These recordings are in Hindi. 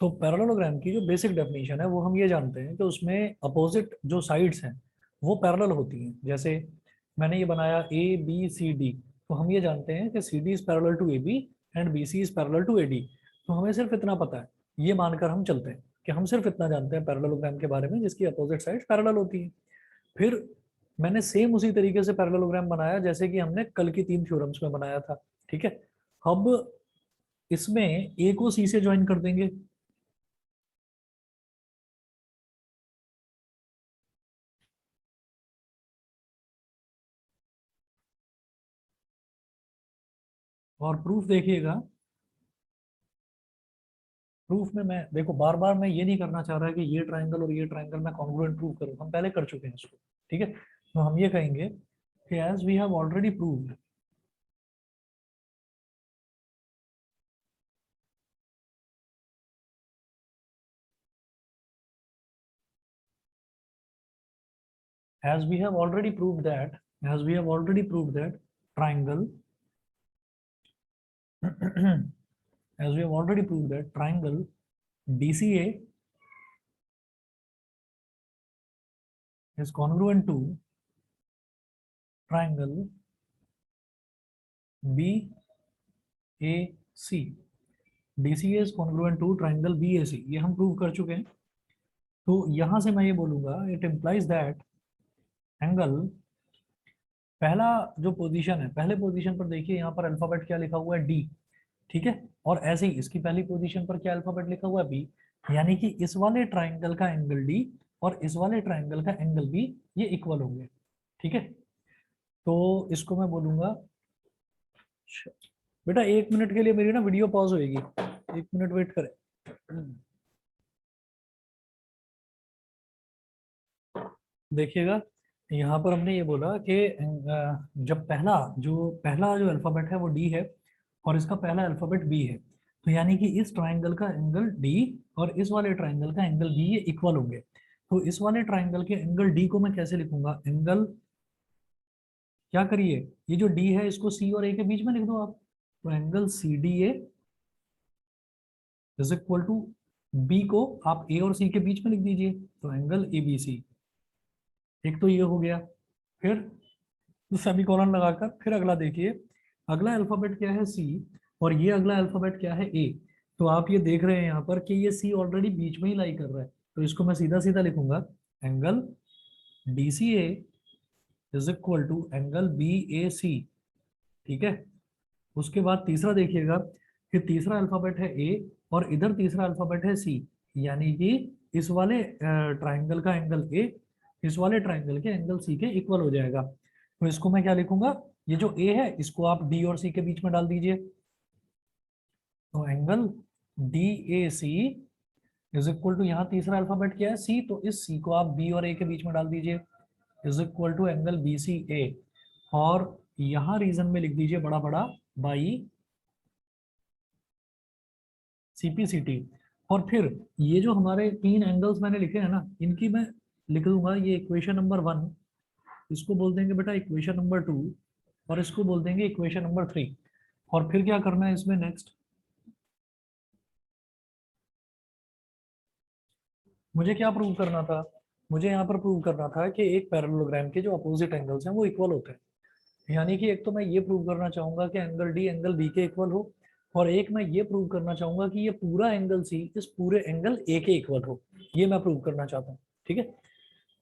तो पैरेललोग्राम की जो बेसिक डेफिनेशन है वो हम ये जानते हैं कि उसमें अपोजिट जो साइड्स हैं वो पैरेलल होती हैं। जैसे मैंने ये बनाया ए बी सी डी, तो हम ये जानते हैं कि C D is parallel to A B and B C is parallel to A D. तो हमें सिर्फ इतना पता है, ये मानकर हम चलते हैं कि हम सिर्फ इतना जानते हैं पैरेललोग्राम के बारे में जिसकी अपोजिट साइड पैरेलल होती है। फिर मैंने सेम उसी तरीके से पैरेललोग्राम बनाया जैसे कि हमने कल की 3 थ्योरम्स में बनाया था। ठीक है, अब इसमें ए को सी से ज्वाइन कर देंगे, और प्रूफ देखिएगा। प्रूफ में मैं देखो बार बार मैं ये नहीं करना चाह रहा कि ये ट्रायंगल और ये ट्रायंगल मैं कॉन्ग्रुएंट प्रूव करूं, हम पहले कर चुके हैं इसको। ठीक है, तो हम ये कहेंगे कि as we have already proved, as we have already proved that as we have already proved that triangle as we have already proved that triangle DCA is congruent to triangle BAC। DCA is congruent to triangle BAC, ये हम प्रूव कर चुके हैं। तो यहां से मैं ये बोलूंगा इट इम्प्लाइज दैट एंगल, पहला जो पोजीशन है, पहले पोजीशन पर देखिए यहाँ पर अल्फाबेट क्या लिखा हुआ है डी। ठीक है, और ऐसे ही इसकी पहली पोजीशन पर क्या अल्फाबेट लिखा हुआ है बी, यानी कि इस वाले ट्राइंगल का एंगल डी और इस वाले ट्राइंगल का एंगल बी ये इक्वल होंगे। ठीक है, तो इसको मैं बोलूंगा, बेटा 1 मिनट के लिए मेरी ना वीडियो पॉज होएगी, 1 मिनट वेट करें। देखिएगा, यहाँ पर हमने ये बोला कि जब पहला जो अल्फाबेट है वो डी है और इसका पहला अल्फाबेट बी है, तो यानी कि इस ट्राइंगल का एंगल डी और इस वाले ट्राइंगल का एंगल बी ये इक्वल होंगे। तो इस वाले ट्राइंगल के एंगल डी को मैं कैसे लिखूंगा, एंगल, क्या करिए, ये जो डी है इसको सी और ए के बीच में लिख दो आप, तो angle C D A is equal to, B को आप ए और सी के बीच में लिख दीजिए, तो एंगल ए बी सी। एक तो ये हो गया। फिर सेमीकोलन लगाकर फिर अगला देखिए, अगला अल्फाबेट क्या है सी और ये अगला अल्फाबेट क्या है ए। तो आप ये देख रहे हैं यहाँ पर कि ये सी ऑलरेडी बीच में ही लाई कर रहा है, तो इसको मैं सीधा सीधा लिखूंगा, angle D C A is equal to angle B A C. ठीक है, उसके बाद तीसरा देखिएगा कि तीसरा अल्फाबेट है ए और इधर तीसरा अल्फाबेट है सी, यानी कि इस वाले ट्राइंगल का एंगल ए इस वाले ट्राइंगल के एंगल सी के इक्वल हो जाएगा। तो इसको मैं क्या लिखूंगा, ये जो ए है इसको आप डी और सी के बीच में डाल दीजिए, तो angle D A C is equal to, यहाँ तीसरा अल्फाबेट क्या है सी, तो इस सी को आप बी और ए के बीच में डाल दीजिए, is equal to angle B C A. और यहाँ रीजन में लिख दीजिए बड़ा बड़ा बाई सीपीसीटी। और फिर ये जो हमारे 3 एंगल्स मैंने लिखे हैं ना, इनकी मैं लिख दूंगा, ये इक्वेशन नंबर 1, इसको बोल देंगे बेटा इक्वेशन नंबर 2 और इसको बोल देंगे इक्वेशन नंबर 3। और फिर क्या करना है इसमें नेक्स्ट, मुझे क्या प्रूव करना था, मुझे यहाँ पर प्रूव करना था कि एक पैरेललोग्राम के जो अपोजिट एंगल्स हैं वो इक्वल होते हैं। यानी कि एक तो मैं ये प्रूव करना चाहूंगा कि एंगल डी एंगल बी के इक्वल हो, और एक मैं ये प्रूव करना चाहूंगा कि ये पूरा एंगल सी इस पूरे एंगल ए के इक्वल हो, ये मैं प्रूव करना चाहता हूँ। ठीक है,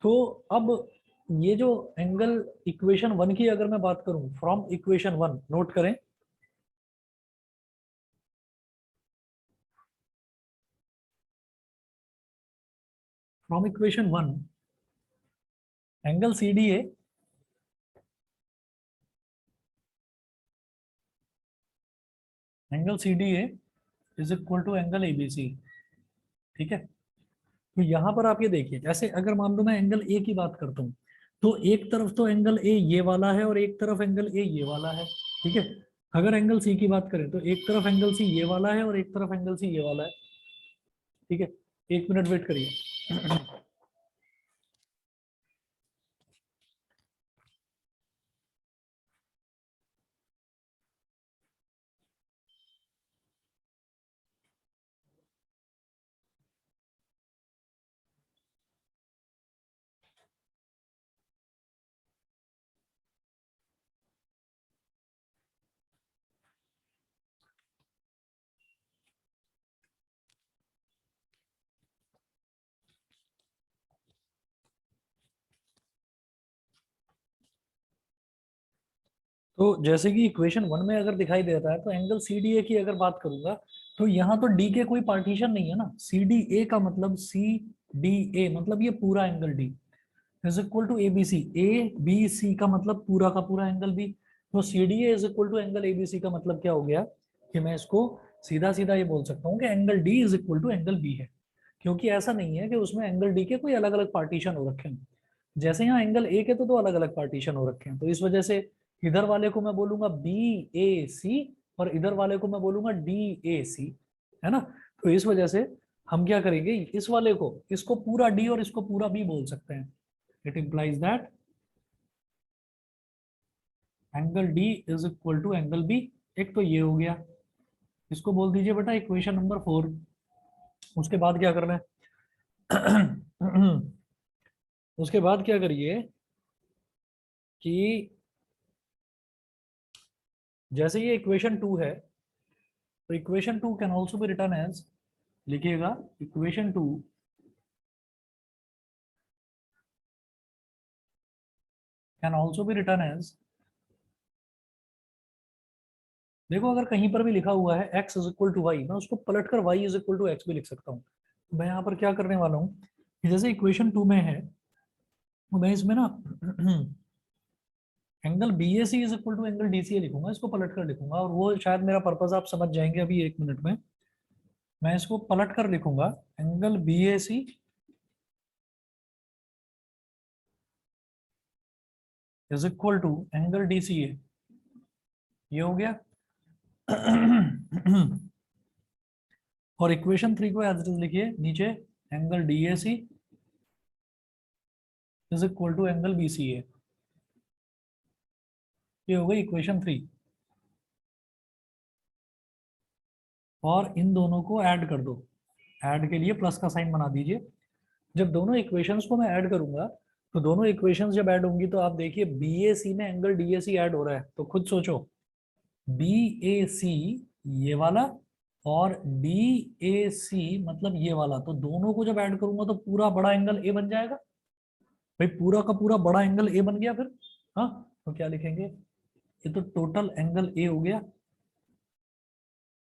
तो अब ये जो एंगल इक्वेशन 1 की अगर मैं बात करूं, फ्रॉम इक्वेशन 1 नोट करें, from equation 1 angle C D A angle C D A is equal to angle A B C. ठीक है, तो यहां पर आप ये देखिए, जैसे अगर मान लो मैं एंगल ए की बात करता हूँ, तो एक तरफ तो एंगल ए ये वाला है और एक तरफ एंगल ए ये वाला है। ठीक है, अगर एंगल सी की बात करें तो एक तरफ एंगल सी ये वाला है और एक तरफ एंगल सी ये वाला है। ठीक है, 1 मिनट वेट करिए। तो जैसे कि इक्वेशन 1 में अगर दिखाई देता है, तो एंगल सी डी ए की अगर बात करूंगा, तो यहाँ तो डी के कोई पार्टीशन नहीं है ना, सी डी ए का मतलब सी डी ए मतलब ये पूरा angle D is equal to A B C, A B C का मतलब पूरा का पूरा एंगल बी। तो C D A is equal to angle A B C का मतलब क्या हो गया कि मैं इसको सीधा सीधा ये बोल सकता हूँ कि angle D is equal to angle B है, क्योंकि ऐसा नहीं है कि उसमें एंगल डी के कोई अलग अलग पार्टीशन हो रखे हैं। जैसे यहाँ एंगल ए के तो दो अलग अलग पार्टीशन हो रखे हैं, तो इस वजह से इधर वाले को मैं बोलूंगा बी ए सी और इधर वाले को मैं बोलूंगा डी ए सी, है ना। तो इस वजह से हम क्या करेंगे, इस वाले को इसको पूरा डी और इसको पूरा बी बोल सकते हैं। It implies that angle D is equal to angle B. एक तो ये हो गया, इसको बोल दीजिए बेटा इक्वेशन नंबर 4। उसके बाद क्या करना है उसके बाद क्या करिए कि जैसे ये इक्वेशन 2 है, तो equation 2 can also be written as, लिखिएगा equation 2 can also be written as, देखो अगर कहीं पर भी लिखा हुआ है x is equal to Y, मैं उसको पलट कर y is equal to X भी लिख सकता हूँ। तो मैं यहाँ पर क्या करने वाला हूँ कि जैसे इक्वेशन 2 में है, तो मैं इसमें ना angle B A C is equal to angle D C A लिखूंगा, इसको पलट कर लिखूंगा, और वो शायद मेरा पर्पज आप समझ जाएंगे अभी 1 मिनट में। मैं इसको पलट कर लिखूंगा, angle B A C is equal to angle D C A, ये हो गया और इक्वेशन 3 को एज इट इज लिखिए नीचे, angle D A C is equal to angle B C A, ये हो गई इक्वेशन 3। और इन दोनों को ऐड कर दो, ऐड के लिए प्लस का साइन बना दीजिए। जब दोनों इक्वेशंस को मैं ऐड करूंगा, तो दोनों इक्वेशंस जब ऐड होंगी तो आप देखिए बी ए सी में angle D A C add हो रहा है, तो खुद सोचो बी ए सी ये वाला और डी ए सी मतलब ये वाला, तो दोनों को जब ऐड करूंगा तो पूरा बड़ा एंगल ए बन जाएगा। भाई पूरा का पूरा बड़ा एंगल ए बन गया फिर, हाँ तो क्या लिखेंगे, ये तो टोटल एंगल ए हो गया।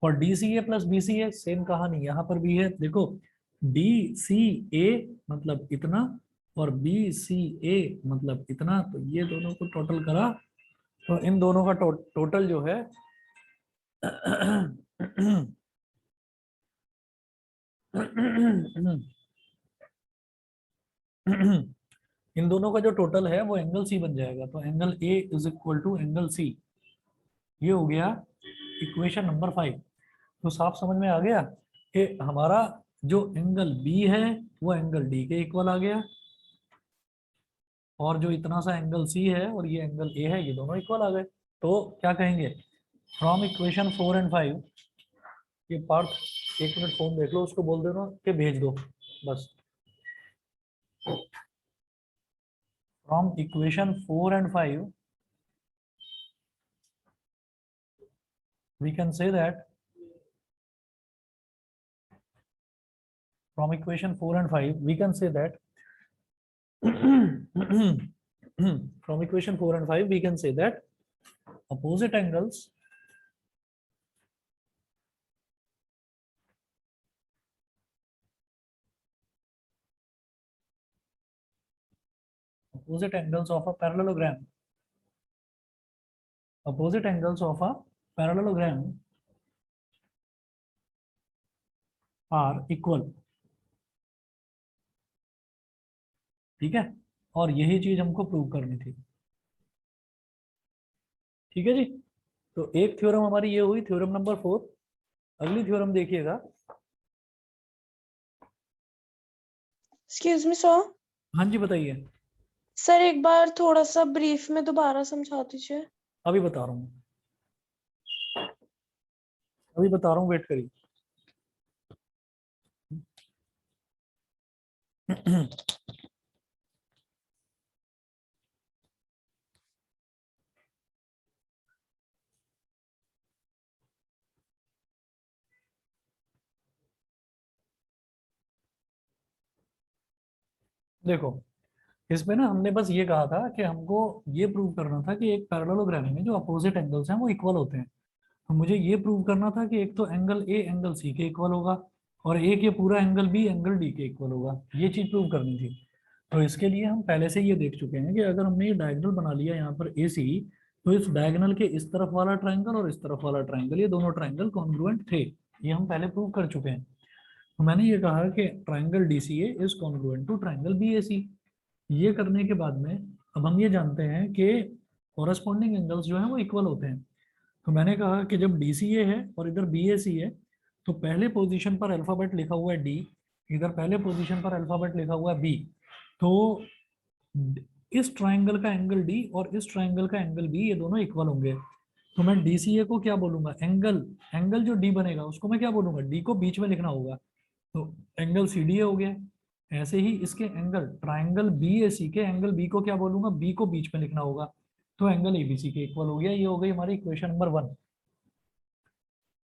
और D C A plus B C A same कहानी यहाँ पर भी है, देखो डी सी ए मतलब इतना और बी सी ए मतलब इतना, तो ये दोनों को टोटल करा तो इन दोनों का टोटल जो है इन दोनों का जो टोटल है वो एंगल सी बन जाएगा। तो angle A is equal to angle C, ये हो गया इक्वेशन नंबर 5। तो साफ समझ में आ गया कि हमारा जो एंगल बी है वो एंगल डी के इक्वल आ गया, और जो इतना सा एंगल सी है और ये एंगल ए है, ये दोनों इक्वल आ गए। तो क्या कहेंगे, फ्रॉम इक्वेशन 4 और 5, ये पार्थ 1 मिनट फोन देख लो, उसको बोल देना कि भेज दो बस। From equation 4 and 5 we can say that, from equation 4 and 5 we can say that from equation 4 and 5 we can say that opposite angles opposite angles of a parallelogram, opposite angles of a parallelogram are equal, ठीक है। और यही चीज हमको प्रूव करनी थी, ठीक है जी। तो एक थ्योरम हमारी ये हुई, थ्योरम नंबर 4। अगली थ्योरम देखिएगा। Excuse me sir. हाँ जी बताइए। सर एक बार थोड़ा सा ब्रीफ में दोबारा समझा दीजिए। अभी बता रहा हूँ, अभी बता रहा हूँ, वेट करिए। देखो इसमें ना हमने बस ये कहा था कि हमको ये प्रूव करना था कि एक पैरेललोग्राम में जो अपोजिट एंगल्स हैं वो इक्वल होते हैं। तो मुझे ये प्रूव करना था कि एक तो एंगल ए एंगल सी के इक्वल होगा, और एक ये पूरा एंगल बी एंगल डी के इक्वल होगा। ये चीज प्रूव करनी थी। तो इसके लिए हम पहले से ये देख चुके हैं कि अगर हमने ये डायगोनल बना लिया यहाँ पर ए सी, तो इस डायगोनल के इस तरफ वाला ट्राइंगल और इस तरफ वाला ट्राइंगल, ये दोनों ट्राइंगल कॉन्ग्रुएंट थे। ये हम पहले प्रूव कर चुके हैं। तो मैंने ये कहा कि triangle D C A is congruent to triangle B A C. ये करने के बाद में अब हम ये जानते हैं कि कॉरेस्पॉन्डिंग एंगल्स जो हैं वो इक्वल होते हैं। तो मैंने कहा कि जब डी सी ए है और इधर बी ए सी है, तो पहले पोजीशन पर अल्फाबेट लिखा हुआ है डी, इधर पहले पोजीशन पर अल्फाबेट लिखा हुआ है बी। तो इस ट्राइंगल का एंगल डी और इस ट्राइंगल का एंगल बी, ये दोनों इक्वल होंगे। तो मैं डी सी ए को क्या बोलूंगा, एंगल एंगल जो डी बनेगा उसको मैं क्या बोलूंगा, डी को बीच में लिखना होगा, तो एंगल सी डी ए हो गया। ऐसे ही इसके एंगल ट्राइंगल बी ए सी के एंगल बी को क्या बोलूंगा, बी को बीच में लिखना होगा, तो एंगल एबीसी के इक्वल हो गया। ये हो गई हमारी इक्वेशन नंबर 1।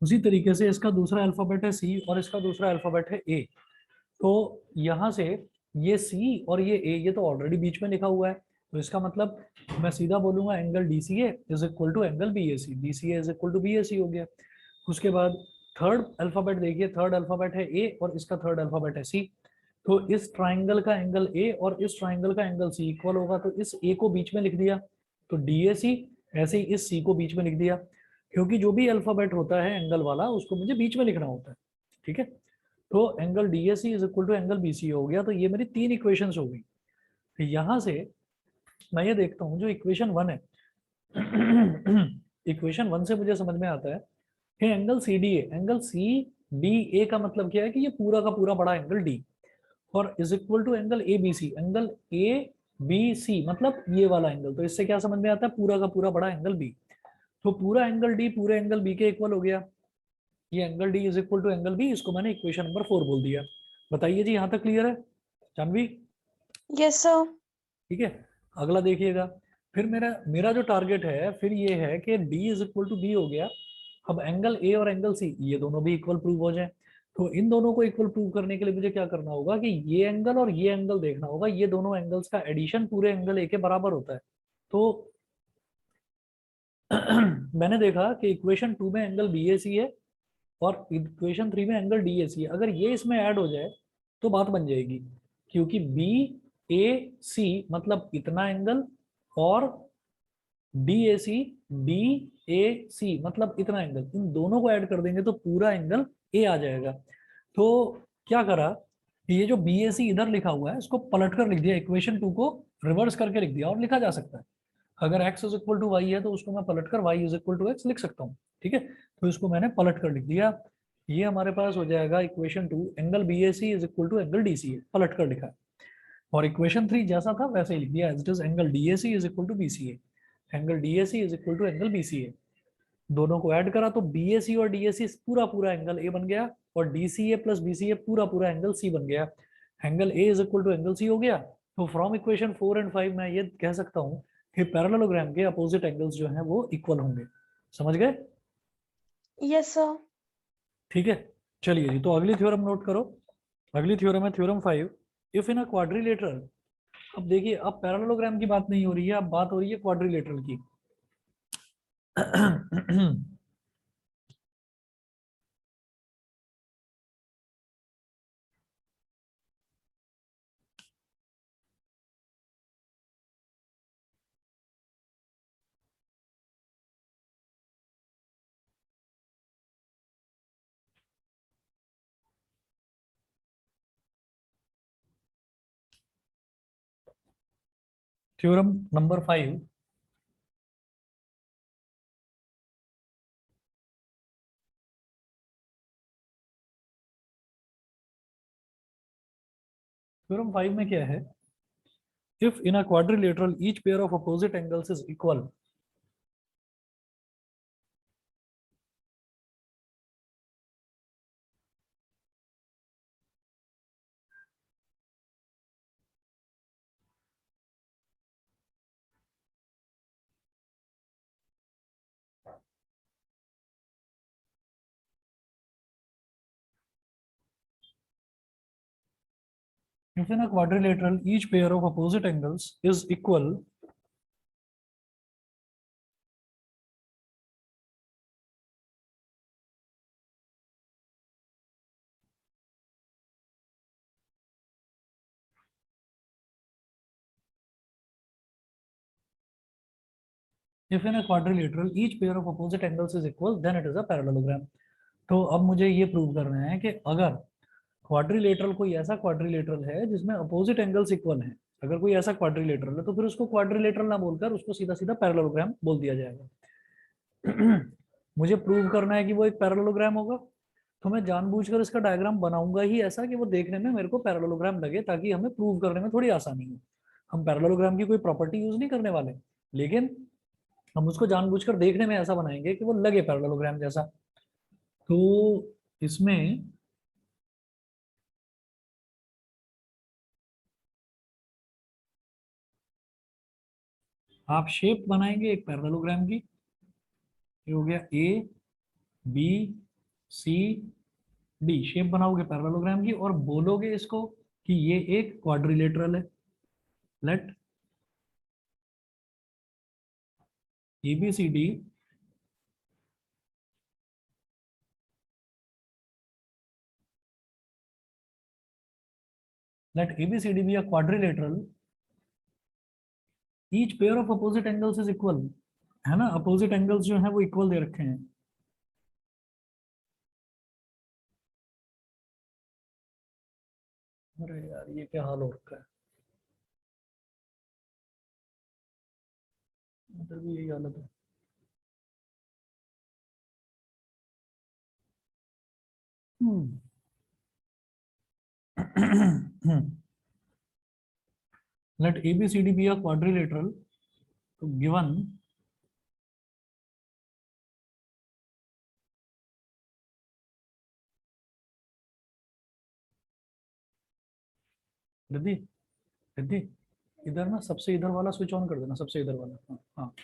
उसी तरीके से इसका दूसरा अल्फाबेट है सी और इसका दूसरा अल्फाबेट है ए। तो यहाँ से ये सी और ये ए, ये तो ऑलरेडी बीच में लिखा हुआ है, तो इसका मतलब मैं सीधा बोलूंगा angle D C A is equal to angle B A C, D C A is equal to B A C हो गया। उसके बाद थर्ड अल्फाबेट देखिए, थर्ड अल्फाबेट है ए और इसका थर्ड अल्फाबेट है सी। तो इस ट्राइंगल का एंगल ए और इस ट्राइंगल का एंगल सी इक्वल होगा, तो इस ए को बीच में लिख दिया, तो डी ए सी। ऐसे ही इस सी को बीच में लिख दिया, क्योंकि जो भी अल्फाबेट होता है एंगल वाला उसको मुझे बीच में लिखना होता है। ठीक है, तो angle D A C is equal to angle B C हो गया। तो ये मेरी 3 इक्वेशंस हो गई। तो यहाँ से मैं ये देखता हूँ जो इक्वेशन 1 है, इक्वेशन 1 से मुझे समझ में आता है कि angle C D A, angle C D A का मतलब क्या है कि ये पूरा का पूरा बड़ा एंगल डी, और is equal to angle A B C, angle A B C मतलब ये वाला एंगल। तो इससे क्या समझ में आता है, पूरा का पूरा बड़ा एंगल बी। तो पूरा एंगल डी पूरे एंगल बी के इक्वल हो गया। ये angle D is equal to angle B, इसको मैंने इक्वेशन नंबर 4 बोल दिया। बताइए जी, यहाँ तक क्लियर है जानवी? Yes sir. ठीक है, अगला देखिएगा। फिर मेरा मेरा जो टारगेट है फिर ये है कि d is equal to B हो गया। अब एंगल ए और एंगल सी ये दोनों भी इक्वल प्रूव हो जाए, तो इन दोनों को इक्वल प्रूव करने के लिए मुझे क्या करना होगा कि ये एंगल और ये एंगल देखना होगा, ये दोनों एंगल्स का एडिशन पूरे एंगल ए के बराबर होता है। तो मैंने देखा कि इक्वेशन 2 में एंगल बी ए सी है और इक्वेशन 3 में एंगल डी ए सी है। अगर ये इसमें ऐड हो जाए तो बात बन जाएगी, क्योंकि बी ए सी मतलब इतना एंगल, और D A C D A सी मतलब इतना एंगल, इन दोनों को ऐड कर देंगे तो पूरा एंगल ए आ जाएगा। तो क्या करा कि ये जो बी ए सी इधर लिखा हुआ है इसको पलट कर लिख दिया, इक्वेशन 2 को रिवर्स करके लिख दिया, और लिखा जा सकता है अगर x is equal to Y है तो उसको मैं पलट कर y is equal to X लिख सकता हूँ। ठीक है, तो इसको मैंने पलट कर लिख दिया। ये हमारे पास हो जाएगा equation 2 angle B A C is equal to angle D C A, पलट कर लिखा है। और इक्वेशन 3 जैसा था वैसे ही लिख दिया, as it is angle D A C is equal to B C A, angle D A C is equal to angle B C A. दोनों को ऐड करा तो बी ए सी और डी ए सी पूरा पूरा एंगल ए बन गया, और D C A plus B C A पूरा पूरा एंगल सी बन गया। Angle A is equal to angle C हो गया। तो फ्रॉम इक्वेशन 4 एंड 5 मैं ये कह सकता हूँ कि पैरेललोग्राम के अपोजिट एंगल्स जो हैं वो इक्वल होंगे। समझ गए? Yes sir. ठीक है, चलिए जी, तो अगली थ्योरम नोट करो। अगली थ्योरम है theorem 5। If in a quadrilateral, अब देखिए अब पैरेललोग्राम की बात नहीं हो रही है, अब बात हो रही है क्वाड्रिलेटरल की। Theorem number 5। थ्योरम 5 में क्या है, if in a quadrilateral each pair of opposite angles is equal, If in a quadrilateral each pair of opposite angles is equal, if in a quadrilateral each pair of opposite angles is equal, then it is a parallelogram. तो अब मुझे ये प्रूव करना है कि अगर क्वाड्रिलेटरल कोई ऐसा क्वाड्रिलेटरल है जिसमें अपोजिट एंगल्स इक्वल हैं, अगर कोई ऐसा क्वाड्रिलेटरल है तो फिर उसको क्वाड्रिलेटरल ना बोलकर उसको सीधा सीधा पैरेललोग्राम बोल दिया जाएगा। मुझे प्रूव करना है कि वो एक पैरेललोग्राम होगा, तो मैं जानबूझकर इसका डायग्राम बनाऊंगा ही ऐसा कि वो देखने में मेरे को पैरेललोग्राम लगे, ताकि हमें प्रूव करने में थोड़ी आसानी हो। हम पैरेललोग्राम की कोई प्रॉपर्टी यूज नहीं करने वाले, लेकिन हम उसको जानबूझकर देखने में ऐसा बनाएंगे कि वो लगे पैरेललोग्राम जैसा। तो इसमें आप शेप बनाएंगे एक पैरेललोग्राम की, ये हो गया A B C D, shape बनाओगे पैरेललोग्राम की और बोलोगे इसको कि ये एक क्वाड्रिलेटरल है। Let A B C D let ABCD be a quadrilateral, each pair of opposite angles is equal, है ना, अपोजिट एंगल्स जो है वो इक्वल दे रखे हैं। अरे यार ये क्या हाल हो रखा है, मतलब भी यही हालत है। let ABCD be a quadrilateral, तो गिवन रिद्धि रिद्धि इधर ना सबसे इधर वाला स्विच ऑन कर देना, सबसे इधर वाला। हाँ हाँ,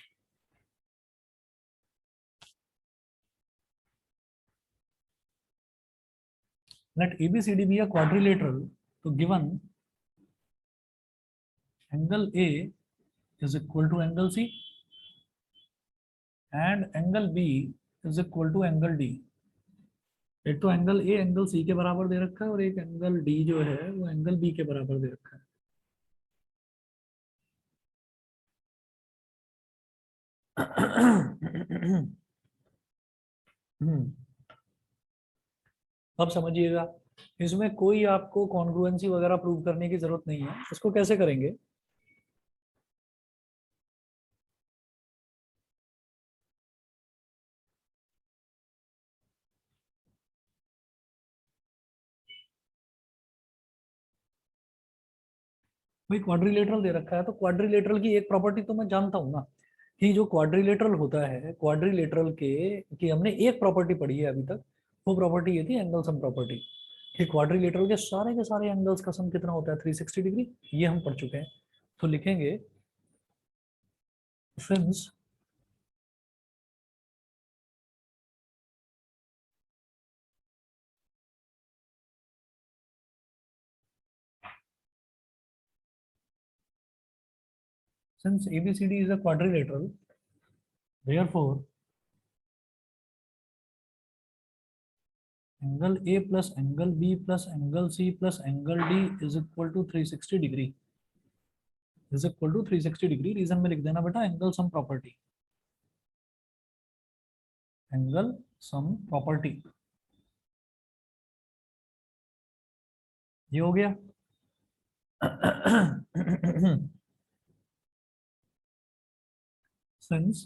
let ABCD be a quadrilateral, तो given angle A is equal to angle C and angle B is equal to angle D। एक तो एंगल ए एंगल सी के बराबर दे रखा है और एक एंगल डी जो है वो एंगल बी के बराबर दे रखा है। अब समझिएगा, इसमें कोई आपको कॉन्ग्रुएंसी वगैरह प्रूव करने की जरूरत नहीं है। इसको कैसे करेंगे, भाई क्वाड्रिलेटरल दे रखा है तो क्वाड्रिलेटरल की एक प्रॉपर्टी तो मैं जानता हूँ ना, कि जो क्वाड्रिलेटरल होता है, क्वाड्रिलेटरल के कि हमने एक प्रॉपर्टी पढ़ी है अभी तक, वो प्रॉपर्टी ये थी एंगल सम प्रॉपर्टी, कि क्वाड्रिलेटरल के सारे एंगल्स का सम कितना होता है 360 डिग्री, ये हम पढ़ चुके हैं। तो लिखेंगे since since ABCD is a quadrilateral, therefore angle A plus angle B plus angle C plus angle D is equal to 360 degree, is equal to 360 degree। Reason में लिख देना बेटा angle sum property, angle sum property, ये हो गया। since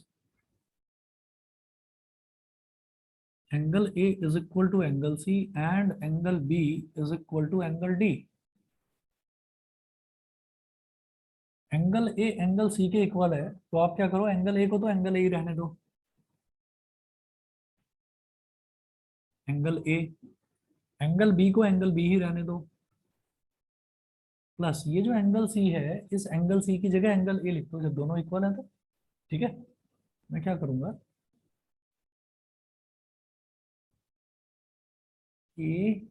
angle A is equal to angle C and angle B is equal to angle D, angle A angle C के इक्वल है तो आप क्या करो, एंगल ए को तो एंगल ए ही रहने दो, एंगल ए, एंगल बी को एंगल बी ही रहने दो, प्लस ये जो एंगल सी है इस एंगल सी की जगह एंगल ए लिख दो जब दोनों इक्वल है तो। ठीक है, मैं क्या करूंगा, ए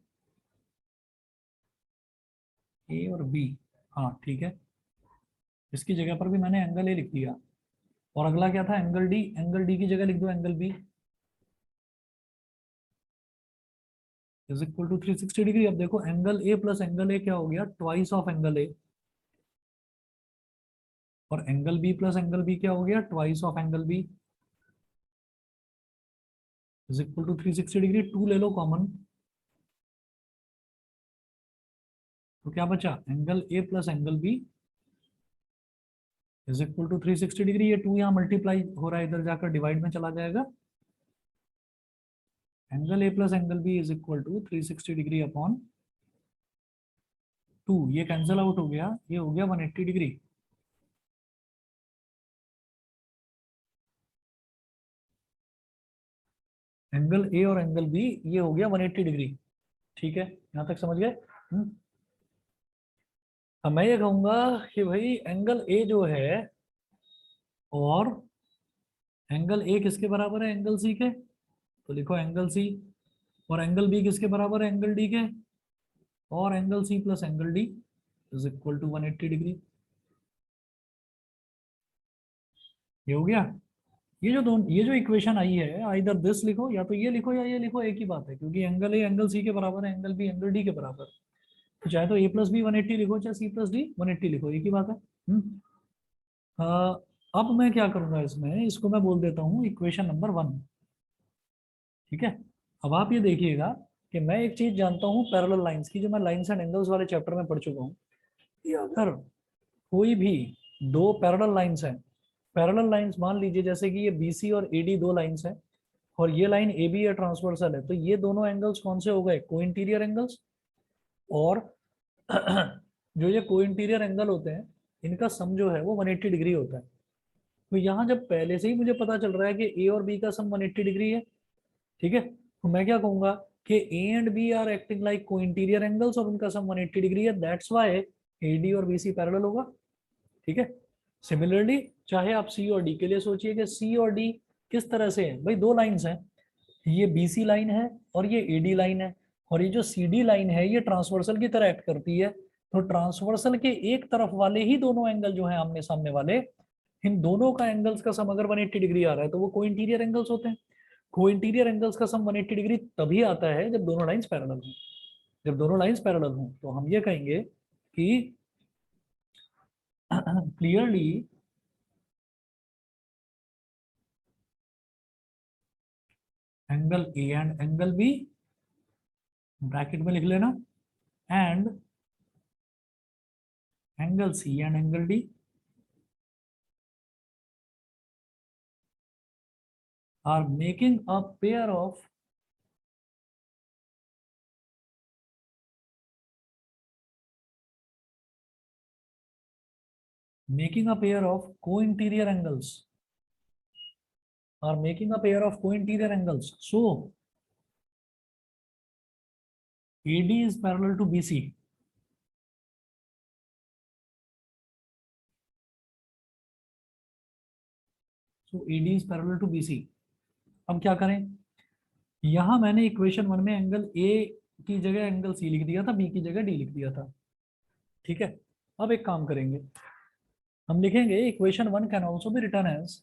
ए और बी, हाँ ठीक है, इसकी जगह पर भी मैंने एंगल ए लिख दिया। और अगला क्या था, एंगल डी, एंगल डी की जगह लिख दो angle B is equal to 360 degree. अब देखो angle A plus angle A क्या हो गया, ट्वाइस ऑफ एंगल ए, और angle B plus angle B क्या हो गया, twice of angle B is equal to 360 degree. 2 ले लो कॉमन, तो क्या बचा, angle A plus angle B is equal to 360 degree. ये 2 यहाँ मल्टीप्लाई हो रहा है, इधर जाकर डिवाइड में चला जाएगा। Angle A plus angle B is equal to 360 degree upon 2, ये कैंसिल आउट हो गया, ये हो गया 180 डिग्री। एंगल ए और एंगल बी ये हो गया 180 डिग्री। ठीक है, यहां तक समझ गए। अब मैं ये कहूंगा कि भाई एंगल ए जो है और एंगल ए किसके बराबर है, एंगल सी के, तो लिखो एंगल सी। और एंगल बी किसके बराबर है, एंगल डी के, और angle C plus angle D is equal to 180 degree. ये हो गया। ये जो इक्वेशन आई है, आइदर दिस लिखो या तो ये लिखो या ये लिखो, एक ही बात है, क्योंकि एंगल ए एंगल सी के बराबर है, एंगल बी एंगल डी के बराबर। तो चाहे तो ए प्लस बी 180 लिखो, चाहे सी प्लस डी 180 लिखो, एक ही बात है। अ, अब मैं क्या करूंगा, इसमें इसको मैं बोल देता हूँ इक्वेशन नंबर 1। ठीक है, अब आप ये देखिएगा कि मैं एक चीज जानता हूँ पैरेलल लाइंस की, जो मैं लाइंस एंड एंगल्स वाले चैप्टर में पढ़ चुका हूँ, कि अगर कोई भी दो पैरेलल लाइंस हैं, पैरेलल लाइंस मान लीजिए जैसे कि ये बीसी और एडी दो लाइंस हैं, और ये लाइन ए बी या ट्रांसवर्सल है, तो ये दोनों एंगल्स कौन से हो गए, को इंटीरियर एंगल्स। और जो ये को इंटीरियर एंगल होते हैं, इनका सम जो है वो 180 डिग्री होता है। तो यहाँ जब पहले से ही मुझे पता चल रहा है कि ए और बी का सम 180 डिग्री है, ठीक है, तो मैं क्या कहूंगा कि A and B are acting like co interior angles और उनका सम 180 डिग्री है, दैट्स व्हाई ए डी और बी सी पैरेलल होगा। ठीक है, सिमिलरली चाहे आप सी और डी के लिए सोचिए कि सी और डी किस तरह से है, भाई दो लाइंस हैं, ये बीसी लाइन है और ये एडी लाइन है, और ये जो सीडी लाइन है ये ट्रांसवर्सल की तरह एक्ट करती है। तो ट्रांसवर्सल के एक तरफ वाले ही दोनों एंगल जो है आमने सामने वाले, इन दोनों का एंगल्स का सम अगर 180 डिग्री आ रहा है तो वो को इंटीरियर एंगल्स होते हैं। को इंटीरियर एंगल्स का सम 180 डिग्री तभी आता है जब दोनों लाइंस पैरेलल हों। जब दोनों लाइंस पैरेलल हों तो हम ये कहेंगे कि clearly angle A and angle B, bracket में लिख लेना, and angle C and angle D are making a pair of co-interior angles, are making a pair of co-interior angles. So AD is parallel to BC. So AD is parallel to BC. अब क्या करें, यहां मैंने इक्वेशन 1 में एंगल ए की जगह एंगल सी लिख दिया था, बी की जगह डी लिख दिया था। ठीक है, अब एक काम करेंगे, हम लिखेंगे equation 1 can also be written as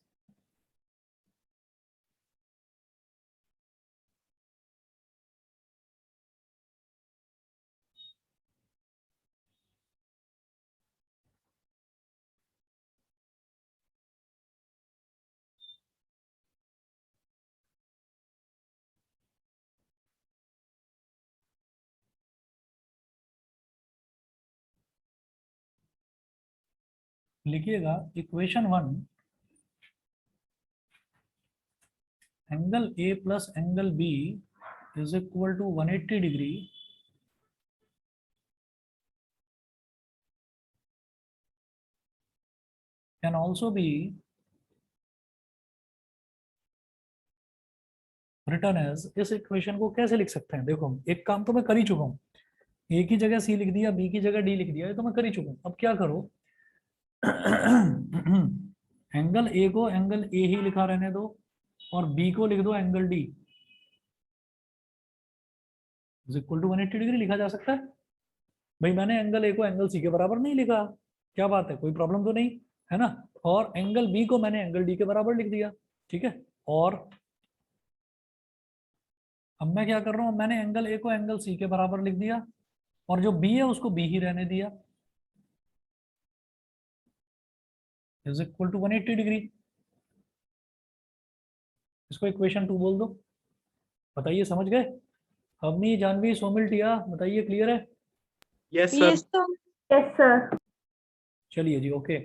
लिखिएगा equation 1 angle A plus angle B is equal to 180 degree can also be written as. इस इक्वेशन को कैसे लिख सकते हैं, देखो एक काम तो मैं कर ही चुका हूँ, ए की जगह सी लिख दिया, बी की जगह डी लिख दिया, ये तो मैं कर ही चुका हूँ। अब क्या करो, एंगल ए को एंगल ए ही लिखा रहने दो, और बी को लिख दो angle D is equal to 180 degree लिखा जा सकता है। भाई मैंने एंगल ए को एंगल सी के बराबर नहीं लिखा, क्या बात है, कोई प्रॉब्लम तो नहीं है ना। और एंगल बी को मैंने एंगल डी के बराबर लिख दिया, ठीक है। और अब मैं क्या कर रहा हूँ, मैंने एंगल ए को एंगल सी के बराबर लिख दिया, और जो बी है उसको बी ही रहने दिया, इज इक्वल टू 180 डिग्री। इसको इक्वेशन 2 बोल दो। बताइए समझ गए? अवनी, जानवी, सोमिल, टिया, बताइए क्लियर है? यस ये सर। सब यस सर। चलिए जी, ओके।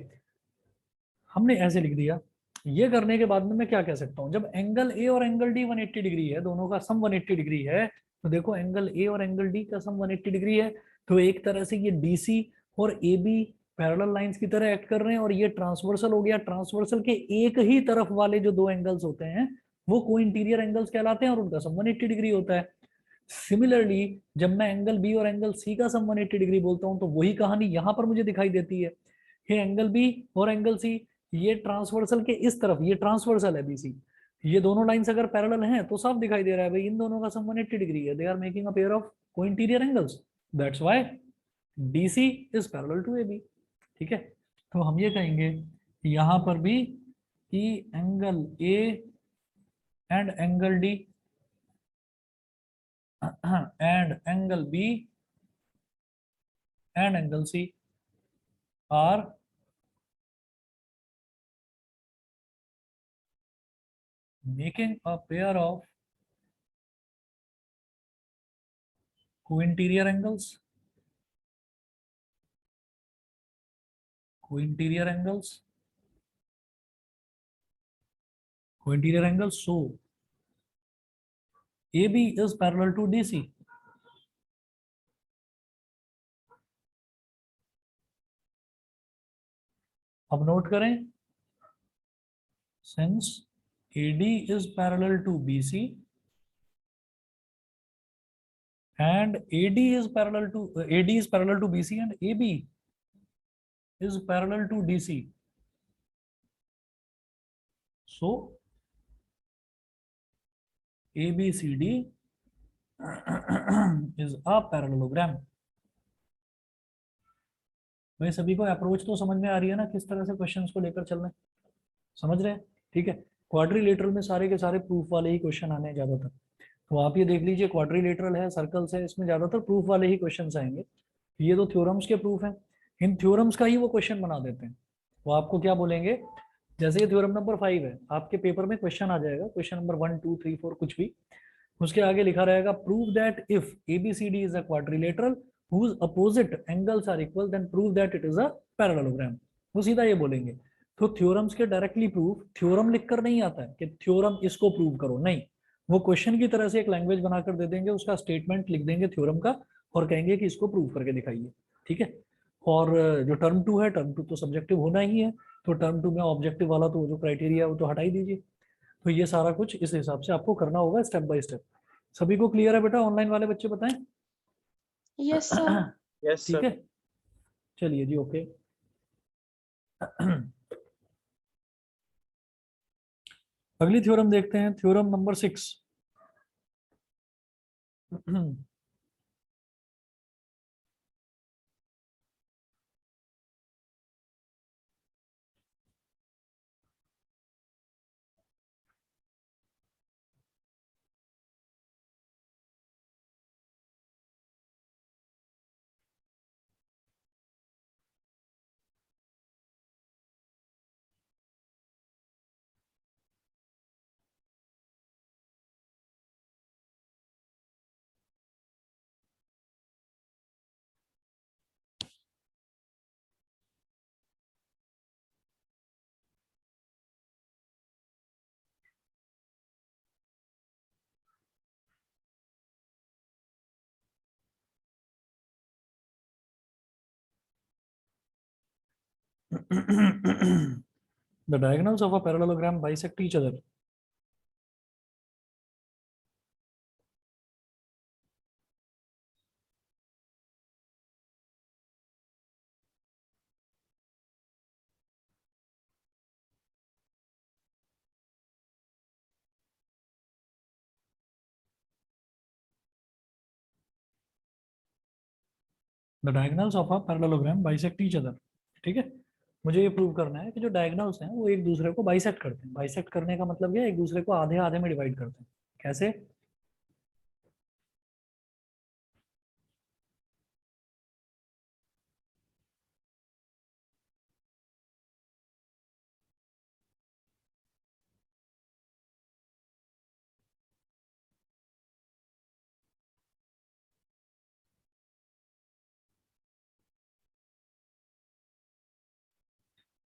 हमने ऐसे लिख दिया। ये करने के बाद में मैं क्या कह सकता हूँ, जब एंगल ए और एंगल डी 180 डिग्री है, दोनों का सम 180 डिग्री है, तो देखो एंगल ए और एंगल डी का सम 180 डिग्री है, तो एक तरह से ये डीसी और ए बी पैरेलल लाइंस की तरह एक्ट कर रहे हैं, और ये ट्रांसवर्सल हो गया। ट्रांसवर्सल के एक ही तरफ वाले जो दो एंगल्स होते हैं वो को इंटीरियर एंगल्स कहलाते हैं, और उनका सम 180 डिग्री होता है। सिमिलरली जब मैं एंगल बी और एंगल सी का सम 180 डिग्री बोलता हूँ, तो वही कहानी यहाँ पर मुझे दिखाई देती है। ये एंगल बी और एंगल सी, ये ट्रांसवर्सल के इस तरफ, ये ट्रांसवर्सल है बीसी, ये दोनों लाइंस अगर पैरेलल हैं तो साफ दिखाई दे रहा है भाई इन दोनों का सम 180 डिग्री है, they are making a pair of co interior angles, that's why DC is parallel to AB. ठीक है, तो हम ये कहेंगे यहाँ पर भी कि angle A and angle D and angle B and angle C are making a pair of co-interior angles. Co-interior angles. Co-interior angles. So AB is parallel to DC. अब नोट करें, since AD is parallel to BC and AD is parallel to AD is parallel to BC and AB is parallel to DC. So ABCD is a parallelogram. भाई सभी को अप्रोच तो समझ में आ रही है ना, किस तरह से क्वेश्चंस को लेकर चलना है, समझ रहे हैं? ठीक है, क्वाड्रिलेटरल में सारे के सारे प्रूफ वाले ही क्वेश्चन आने हैं ज्यादातर। तो आप ये देख लीजिए, क्वाड्रिलेटरल है, सर्कल्स है, इसमें ज्यादातर प्रूफ वाले ही क्वेश्चंस आएंगे। ये तो थ्योरम्स के प्रूफ हैं, इन थ्योरम्स का ही वो क्वेश्चन बना देते हैं। वो आपको क्या बोलेंगे, जैसे ये थ्योरम नंबर 5 है, आपके पेपर में क्वेश्चन आ जाएगा, क्वेश्चन नंबर 1 2 3 4 कुछ भी, उसके आगे लिखा रहेगा prove that if ABCD is a quadrilateral whose opposite angles are equal then prove that it is a parallelogram। वो सीधा ये बोलेंगे। तो थ्योरम्स के डायरेक्टली प्रूफ थ्योरम लिखकर नहीं आता है कि थ्योरम इसको प्रूव करो, नहीं, वो क्वेश्चन की तरह से एक लैंग्वेज बनाकर दे देंगे, उसका स्टेटमेंट लिख देंगे थ्योरम का, और कहेंगे कि इसको प्रूव करके दिखाइए। ठीक है, और जो टर्म 2 है, टर्म 2 तो सब्जेक्टिव होना ही है, तो टर्म 2 में ऑब्जेक्टिव वाला तो जो क्राइटेरिया है वो तो हटा ही दीजिए। तो ये सारा कुछ इस हिसाब से आपको करना होगा स्टेप बाय स्टेप। सभी को क्लियर है बेटा? ऑनलाइन वाले बच्चे बताएं। Yes sir. यस ठीक सर। है, चलिए जी, ओके। अगली थ्योरम देखते हैं, theorem number 6। The diagonals of a parallelogram bisect each other. The diagonals of a parallelogram bisect each other. ठीक है, मुझे ये प्रूव करना है कि जो डायगोनल्स हैं वो एक दूसरे को बाइसेक्ट करते हैं। बाइसेक्ट करने का मतलब क्या है, एक दूसरे को आधे आधे में डिवाइड करते हैं। कैसे?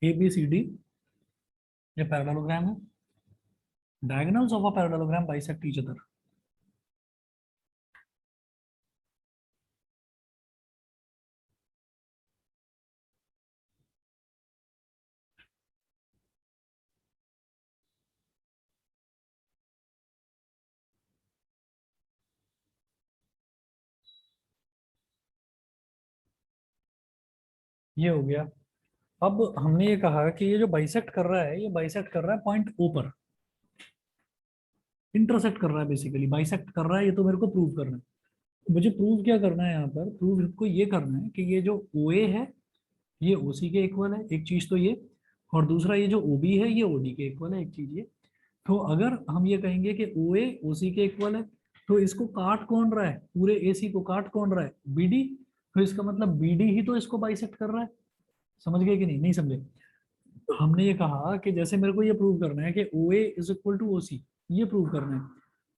ए बी सी डी ये पैरेललोग्राम है, diagonals of a parallelogram bisect each other. ये हो गया। अब हमने ये कहा कि ये जो बाइसेक्ट कर रहा है, ये बाइसेक्ट कर रहा है पॉइंट ओ पर, इंटरसेक्ट कर रहा है, बेसिकली बाइसेक्ट कर रहा है। ये तो मेरे को प्रूव करना है। मुझे प्रूव क्या करना है यहाँ पर, प्रूव हमको ये करना है कि ये जो ओ ए है ये ओ सी के इक्वल है, एक चीज तो ये, और दूसरा ये जो ओ बी है ये ओ डी के इक्वल है, एक चीज ये। तो अगर हम ये कहेंगे कि ओ ए ओ सी के इक्वल है, तो इसको काट कौन रहा है, पूरे ए सी को काट कौन रहा है, बी डी। तो इसका मतलब बी डी ही तो इसको बाइसेक्ट कर रहा है। समझ गए कि नहीं? नहीं समझे? हमने ये कहा कि जैसे मेरे को ये प्रूव करना है कि ओ A is equal to O सी, ये प्रूव करना है।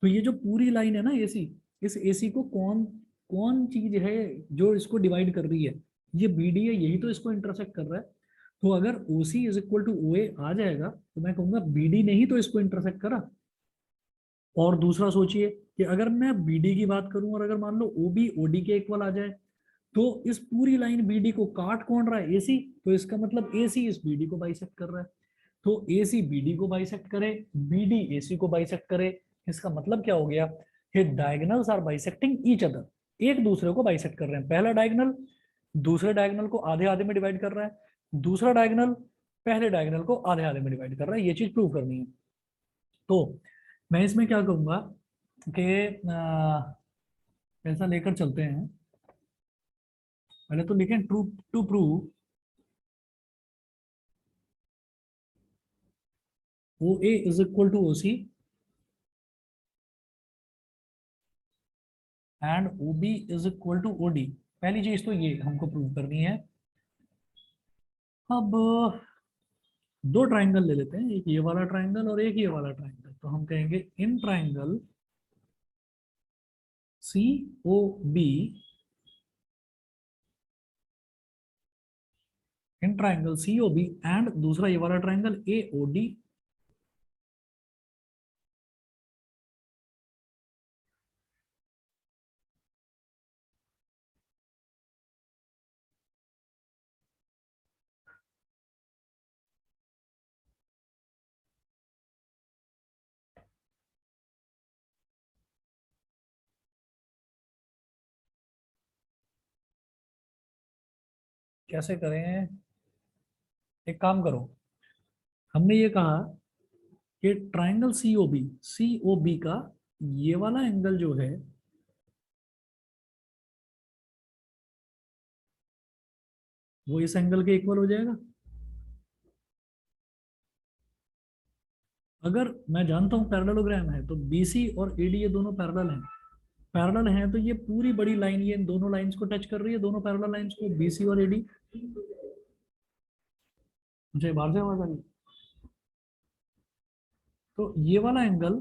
तो ये जो पूरी लाइन है ना ए सी, इस ए सी को कौन कौन चीज है जो इसको डिवाइड कर रही है, ये बी डी है, यही तो इसको इंटरसेक्ट कर रहा है। तो अगर ओ सी इज इक्वल टू ओ ए आ जाएगा तो मैं कहूंगा बी डी ने ही तो इसको इंटरसेक्ट करा। और दूसरा सोचिए कि अगर मैं बी डी की बात करूं और अगर मान लो ओ बी ओ डी के इक्वल आ जाए, तो इस पूरी लाइन बी डी को काट कौन रहा है, ए सी। तो इसका मतलब ए सी इस बी डी को बाइसेक्ट कर रहा है। तो ए सी बी डी को बाइसेक्ट करे, बी डी ए सी को बाइसेक्ट करे। इसका मतलब क्या हो गया कि diagonals are bisecting each other, एक दूसरे को बाइसेक्ट कर रहे हैं। पहला डायगोनल दूसरे डायगोनल को आधे आधे में डिवाइड कर रहा है, दूसरा डायगोनल पहले डायगोनल को आधे आधे में डिवाइड कर रहा है। ये चीज प्रूव करनी है। तो मैं इसमें क्या कहूंगा कि ऐसा लेकर चलते हैं, पहले तो लिखें true to prove O A is equal to O C and O B is equal to O D. पहली चीज तो ये हमको प्रूव करनी है। अब दो ट्राइंगल ले लेते हैं, एक ये वाला ट्राइंगल और एक ये वाला ट्राइंगल। तो हम कहेंगे in triangle C O B, in triangle C O B and दूसरा ये वाला ट्राइंगल ए ओ डी। कैसे करें? एक काम करो, हमने ये कहा कि ट्राइंगल सी ओ बी का ये वाला एंगल जो है वो इस एंगल के इक्वल हो जाएगा। अगर मैं जानता हूं पैरेललोग्राम है तो बीसी और एडी ये दोनों पैरेलल हैं। पैरेलल हैं तो ये पूरी बड़ी लाइन ये इन दोनों लाइंस को टच कर रही है, दोनों पैरेलल लाइंस को, बीसी और एडी। मुझे बाहर से आवाज आ रही है? तो ये वाला एंगल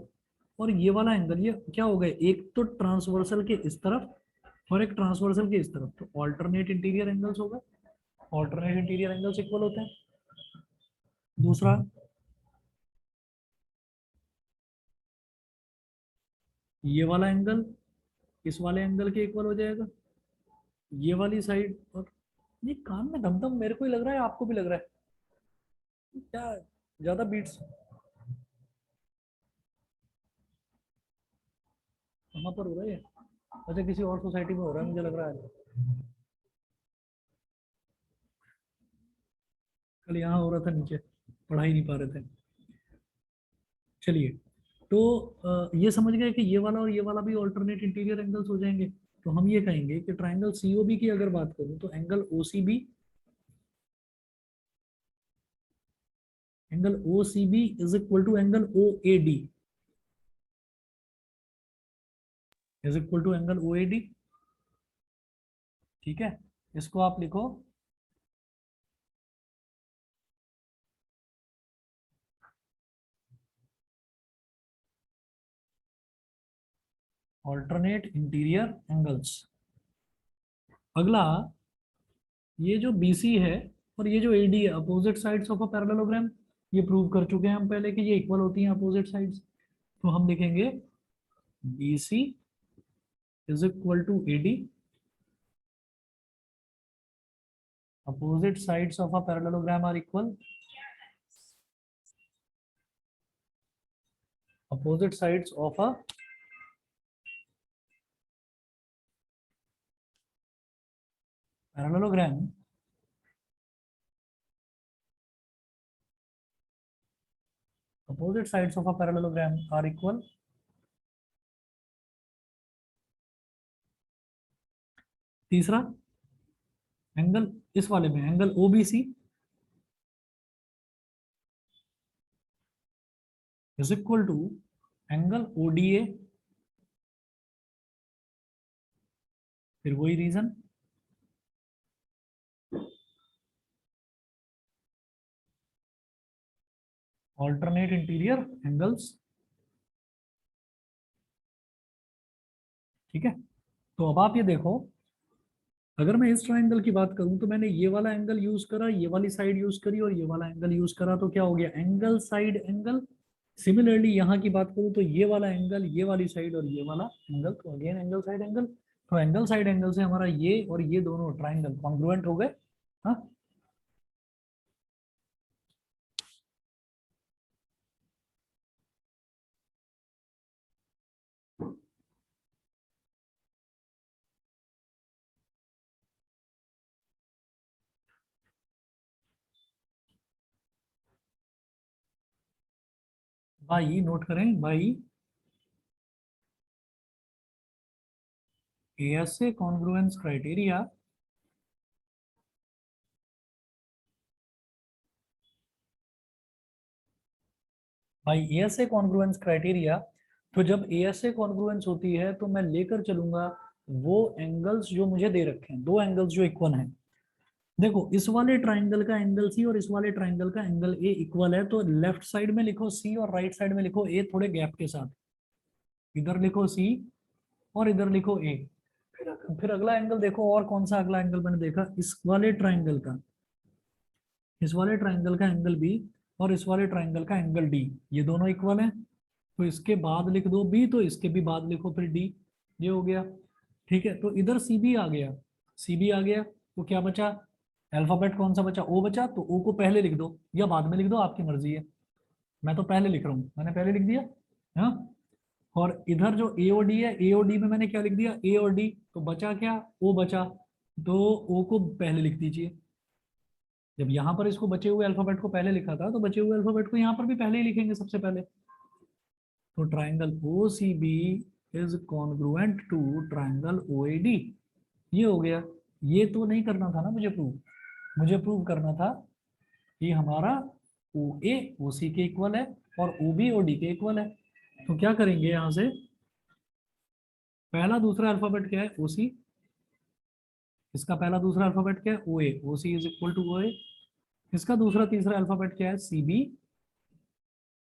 और ये वाला एंगल ये क्या हो गए, एक तो ट्रांसवर्सल के इस तरफ और एक ट्रांसवर्सल के इस तरफ, तो ऑल्टरनेट इंटीरियर एंगल्स होगा। ऑल्टरनेट इंटीरियर एंगल्स इक्वल होते हैं। दूसरा ये वाला एंगल इस वाले एंगल के इक्वल हो जाएगा, ये वाली साइड। और ये कान में दम दम मेरे को ही लग रहा है, आपको भी लग रहा है क्या? ज्यादा बीट्स कहाँ पर हो रहा है? अच्छा, किसी और सोसाइटी में हो रहा है मुझे लग रहा है। कल यहाँ हो रहा था नीचे, पढ़ा ही नहीं पा रहे थे। चलिए, तो ये समझ गए कि ये वाला और ये वाला भी ऑल्टरनेट इंटीरियर एंगल्स हो जाएंगे। तो हम ये कहेंगे कि ट्राइंगल सीओबी की अगर बात करूं तो angle OCB, angle OCB is equal to angle OAD, is equal to angle OAD. ठीक है, इसको आप लिखो ऑल्टरनेट इंटीरियर एंगल्स। अगला, ये जो BC है और ये जो AD है, opposite sides of a parallelogram, ये प्रूव कर चुके हैं हम पहले कि ये इक्वल होती हैं अपोजिट साइड्स। तो हम लिखेंगे BC is equal to AD, opposite sides of a parallelogram are equal, opposite sides of a parallelogram opposite sides of a parallelogram are equal। तीसरा एंगल, इस वाले में angle OBC is equal to angle ODA, फिर वही रीजन, ऑल्टरनेट इंटीरियर एंगल्स। ठीक है, तो अब आप ये देखो, अगर मैं इस ट्राइंगल की बात करूं तो मैंने ये वाला एंगल यूज करा, ये वाली साइड यूज करी और ये वाला एंगल यूज करा, तो क्या हो गया, एंगल साइड एंगल। सिमिलरली यहाँ की बात करूं तो ये वाला एंगल, ये वाली साइड और ये वाला एंगल, तो अगेन एंगल साइड एंगल। तो एंगल साइड एंगल से हमारा ये और ये दोनों ट्राइंगल कॉन्ग्रुएंट हो गए। हाँ, भाई नोट करें भाई, ASA कॉन्ग्रुएंस क्राइटेरिया भाई, ASA कॉन्ग्रुएंस क्राइटेरिया, तो जब ASA कॉन्ग्रुएंस होती है तो मैं लेकर चलूंगा वो एंगल्स जो मुझे दे रखे हैं, दो एंगल्स जो इक्वल हैं। देखो, इस वाले ट्राइंगल का एंगल C और इस वाले ट्राइंगल का एंगल A इक्वल है, तो लेफ्ट साइड में लिखो C और राइट साइड में लिखो A, थोड़े गैप के साथ। इधर लिखो C और इधर लिखो A। फिर अगला एंगल देखो, और कौन सा अगला एंगल मैंने देखा, इस वाले ट्राइंगल का, इस वाले ट्राइंगल का एंगल B और इस वाले ट्राइंगल का एंगल D, ये दोनों इक्वल हैं। तो इसके बाद लिख दो B, तो इसके भी बाद लिखो फिर D, ये हो गया। ठीक है, तो इधर CB आ गया, CB आ गया, तो क्या बचा, अल्फाबेट कौन सा बचा, O बचा, तो O को पहले लिख दो या बाद में लिख दो, आपकी मर्जी है। मैं तो पहले लिख रहा हूँ, मैंने पहले लिख दिया। हाँ, और इधर जो AOD है, AOD में मैंने क्या लिख दिया, A और D, तो बचा क्या, O बचा, तो O को पहले लिख दीजिए। जब यहाँ पर इसको बचे हुए अल्फाबेट को पहले लिखा था, तो बचे हुए अल्फाबेट को यहाँ पर भी पहले ही लिखेंगे सबसे पहले। तो triangle OCB is congruent to triangle OAD, ये हो गया। ये तो नहीं करना था ना मुझे प्रूव, मुझे प्रूव करना था कि हमारा OA OC के इक्वल है और OB OD के इक्वल है। तो क्या करेंगे, यहाँ से पहला दूसरा अल्फाबेट क्या है, OC, इसका पहला दूसरा अल्फाबेट क्या है, OA, OC is equal to OA। इसका दूसरा तीसरा अल्फाबेट क्या है, CB,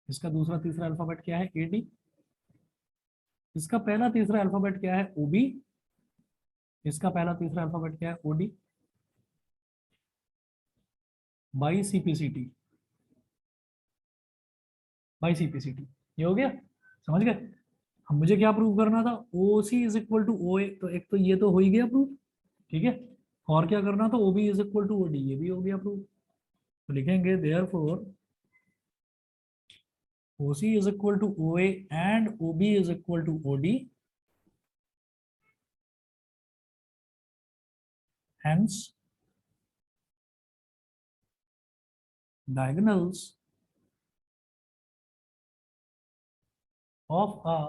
इसका दूसरा तीसरा अल्फाबेट क्या है, AD। इसका पहला तीसरा अल्फाबेट क्या है, OB, इसका पहला तीसरा अल्फाबेट क्या है, OD, by CPCT, by CPCT। ये हो गया, समझ गए। हम मुझे क्या प्रूव करना था, OC is equal to OA, तो एक तो ये तो हो ही गया प्रूव। ठीक है, और क्या करना था, OB is equal to OD, ये भी हो गया प्रूव। तो लिखेंगे therefore OC is equal to OA and OB is equal to OD. Hence, diagonals of a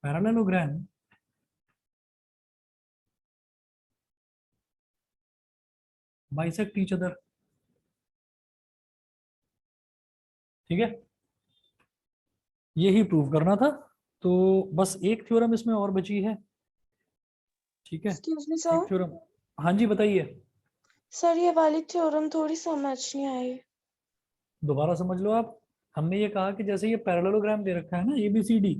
parallelogram bisect each other, ठीक है, यही प्रूव करना था। तो बस एक थ्योरम इसमें और बची है, ठीक है, एक्सक्यूज मी एक सर। थ्योरम। हाँ जी बताइए। सर ये वाली थ्योरम थोड़ी समझ नहीं आई। दोबारा समझ लो आप। हमने ये कहा कि जैसे ये पैरेललोग्राम दे रखा है ना ABCD,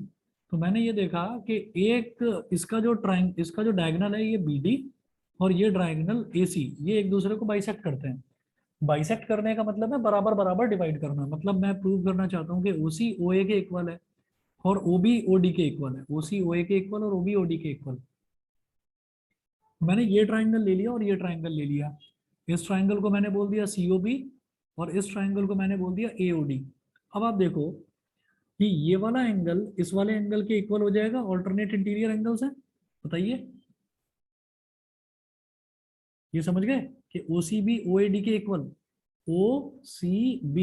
तो मैंने ये देखा कि एक इसका जो डायगोनल है ये BD, और ये डायगोनल AC, ये एक दूसरे को बाइसेक्ट करते हैं। बाइसेक्ट करने का मतलब है बराबर बराबर डिवाइड करना। मतलब मैं प्रूव करना चाहता हूँ कि OC OA के इक्वल है और OB OD के इक्वल है, OC OA के इक्वल और OB OD के इक्वल। मैंने ये ट्राइंगल ले लिया और ये ट्राइंगल ले लिया। इस ट्राइंगल को मैंने बोल दिया COB और इस ट्राइंगल को मैंने बोल दिया AOD। अब आप देखो कि ये वाला एंगल इस वाले एंगल के इक्वल हो जाएगा, ऑल्टरनेट इंटीरियर एंगल्स है। बताइए, ये समझ गए कि OCB OAD के इक्वल, OCB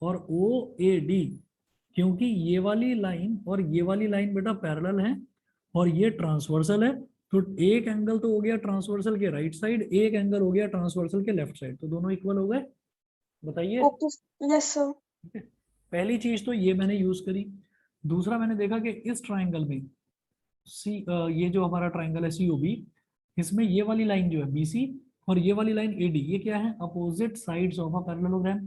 और OAD, क्योंकि ये वाली लाइन और ये वाली लाइन बेटा पैरेलल है और ये ट्रांसवर्सल है। तो एक एंगल तो हो गया ट्रांसवर्सल के राइट साइड, एक एंगल हो गया ट्रांसवर्सल के लेफ्ट साइड, तो दोनों इक्वल हो गए। बताइए। ओके। Yes sir. ठीक है? पहली चीज तो ये मैंने यूज करी। दूसरा मैंने देखा कि इस ट्राइंगल में ये जो हमारा ट्राइंगल है COB, इसमें ये वाली लाइन जो है BC और ये वाली लाइन AD, ये क्या है, opposite sides of a parallelogram,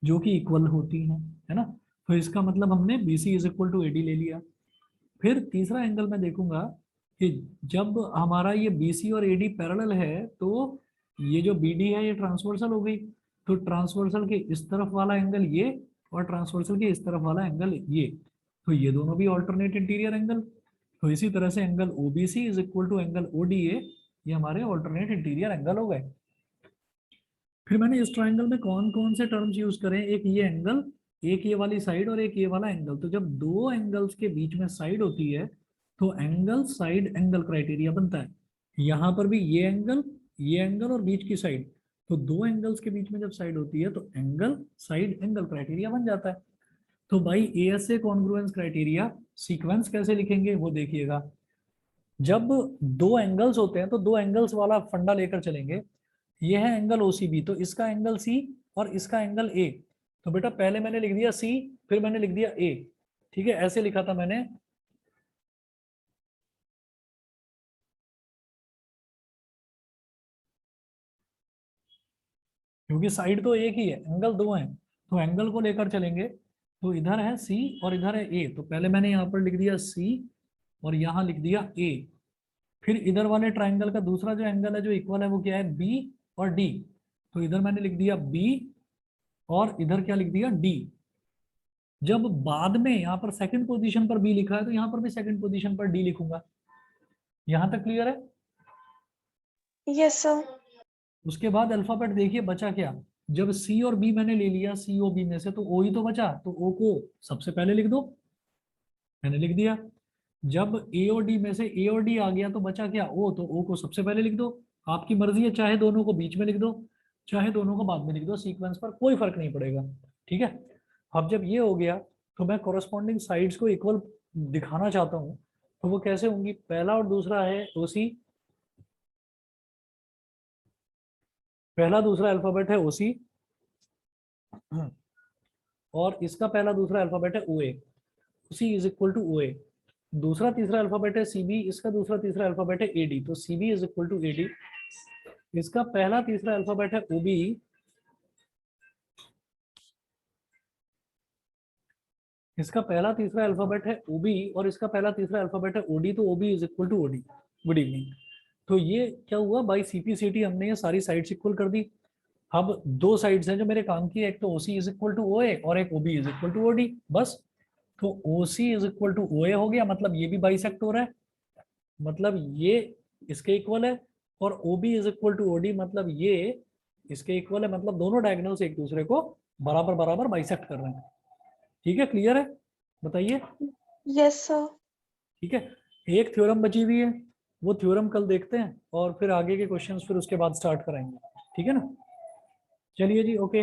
जो कि इक्वल होती हैं, है ना। तो इसका मतलब हमने BC is equal to AD ले लिया। फिर तीसरा एंगल मैं देखूंगा कि जब हमारा ये BC और AD पैरेलल है तो ये जो BD है ये ट्रांसवर्सल हो गई। तो ट्रांसवर्सल के इस तरफ वाला एंगल ये और ट्रांसवर्सल के इस तरफ वाला एंगल ये, तो ये दोनों भी ऑल्टरनेट इंटीरियर एंगल। तो इसी तरह से angle OBC is equal to angle ODA, ये हमारे ऑल्टरनेट इंटीरियर एंगल हो गए। फिर मैंने इस ट्राइंगल में कौन कौन से टर्म्स यूज करें, एक ये एंगल, एक ये वाली साइड और एक ये वाला एंगल। तो जब दो एंगल्स के बीच में साइड होती है तो एंगल साइड एंगल क्राइटेरिया बनता है। यहाँ पर भी ये एंगल और बीच की साइड, तो दो एंगल्स के बीच में जब साइड होती है तो एंगल साइड एंगल क्राइटेरिया बन जाता है। तो भाई ASA कॉन्ग्रुएंस क्राइटेरिया सीक्वेंस कैसे लिखेंगे वो देखिएगा। जब दो एंगल्स होते हैं तो दो एंगल्स वाला फंडा लेकर चलेंगे। ये है एंगल OCB, तो इसका एंगल C और इसका एंगल A। तो बेटा पहले मैंने लिख दिया C, फिर मैंने लिख दिया A, ठीक है, ऐसे लिखा था मैंने। क्योंकि साइड तो एक ही है, एंगल दो हैं, तो एंगल को लेकर चलेंगे। तो इधर है C और इधर है A, तो पहले मैंने यहाँ पर लिख दिया C और यहाँ लिख दिया A। फिर इधर वाले ट्राइंगल का दूसरा जो एंगल है जो इक्वल है वो क्या है, B और D। तो इधर मैंने लिख दिया B और इधर क्या लिख दिया D। जब बाद में यहाँ पर सेकंड पोजीशन पर B लिखा है तो यहाँ पर भी सेकंड पोजीशन पर D लिखूंगा। यहाँ तक क्लियर है। Yes sir. उसके बाद अल्फाबेट देखिए बचा क्या। जब C और B मैंने ले लिया COB में से, तो O ही तो बचा, तो O को सबसे पहले लिख दो, मैंने लिख दिया। जब A और D में से A और D आ गया तो बचा क्या O, तो O को सबसे पहले लिख दो। आपकी मर्जी है, चाहे दोनों को बीच में लिख दो चाहे दोनों को बाद में लिख दो, सीक्वेंस पर कोई फर्क नहीं पड़ेगा, ठीक है। अब जब ये हो गया तो मैं कोरस्पॉन्डिंग साइड्स को इक्वल दिखाना चाहता हूँ, तो वो कैसे होंगी। पहला और दूसरा है OC, पहला दूसरा अल्फाबेट है OC और इसका पहला दूसरा अल्फाबेट है OA, OC is equal to OA। दूसरा तीसरा अल्फाबेट है CB, इसका दूसरा तीसरा अल्फाबेट है AD, तो CB is equal to AD। इसका पहला तीसरा अल्फाबेट है OB, इसका पहला तीसरा अल्फाबेट है OB और इसका पहला तीसरा अल्फाबेट है OD, तो OB is equal to OD। Good evening. तो ये क्या हुआ, बाई CPCT हमने ये सारी साइड्स इक्वल कर दी। अब दो साइड्स हैं जो मेरे काम की है, एक तो OC is equal to OA और एक OB is equal to OD, बस। तो OC is equal to OA हो गया, मतलब ये भी बाइसेक्ट हो रहा है, मतलब ये इसके इक्वल है। और OB is equal to OD, मतलब ये इसके इक्वल है, मतलब दोनों डायगोनल्स एक दूसरे को बराबर बराबर बाइसेक्ट कर रहे हैं। ठीक है, क्लियर है। बताइए। Yes sir. ठीक है, एक थ्योरम बची हुई है, वो थ्योरम कल देखते हैं और फिर आगे के क्वेश्चंस फिर उसके बाद स्टार्ट कराएंगे, ठीक है ना। चलिए जी, ओके।